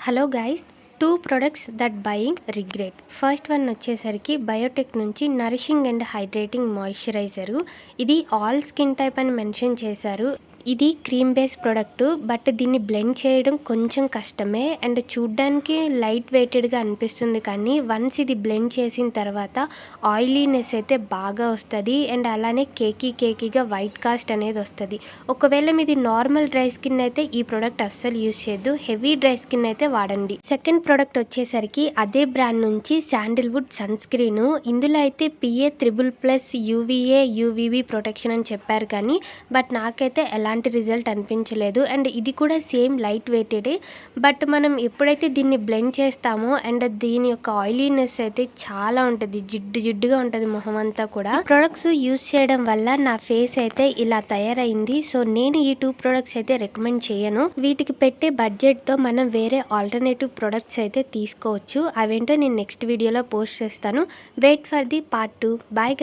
Hello guys, 2 products that buying regret. First one వచ్చేసరికి Biotech నుంచి nourishing and hydrating moisturiser. ఇది all skin type అని mention చేశారు. ఇది క్రీమ్ బేస్ ప్రొడక్ట్, బట్ దీన్ని బ్లెండ్ చేయడం కొంచెం కష్టమే అండ్ చూడ్డానికి లైట్ వెయిటెడ్గా అనిపిస్తుంది. కానీ వన్స్ ఇది బ్లెండ్ చేసిన తర్వాత ఆయిలీనెస్ అయితే బాగా వస్తుంది అండ్ అలానే కేకీగా వైట్ కాస్ట్ అనేది వస్తుంది. ఒకవేళ మీది నార్మల్ డ్రై స్కిన్ అయితే ఈ ప్రోడక్ట్ అస్సలు యూజ్ చేయొద్దు, హెవీ డ్రై స్కిన్ అయితే వాడండి. సెకండ్ ప్రోడక్ట్ వచ్చేసరికి అదే బ్రాండ్ నుంచి శాండిల్వుడ్ సన్ స్క్రీన్. ఇందులో అయితే PA+++ UVA UVB ప్రొటెక్షన్ అని చెప్పారు, కానీ బట్ నాకైతే ఎలాంటి రిజల్ట్ అనిపించలేదు. అండ్ ఇది కూడా సేమ్ లైట్ వెయిటెడే, బట్ మనం ఎప్పుడైతే దీన్ని బ్లెండ్ చేస్తామో అండ్ దీని యొక్క ఆయిలీనెస్ అయితే చాలా ఉంటుంది, జిడ్డుగా ఉంటుంది మొహం అంతా కూడా. ప్రొడక్ట్స్ యూజ్ చేయడం వల్ల నా ఫేస్ అయితే ఇలా తయారైంది. సో నేను ఈ 2 ప్రొడక్ట్స్ అయితే రికమెండ్ చేయను. వీటికి పెట్టే బడ్జెట్ తో మనం వేరే ఆల్టర్నేటివ్ ప్రొడక్ట్స్ అయితే తీసుకోవచ్చు. అవేంటో నేను నెక్స్ట్ వీడియోలో పోస్ట్ చేస్తాను. Wait for the part 2. Bye.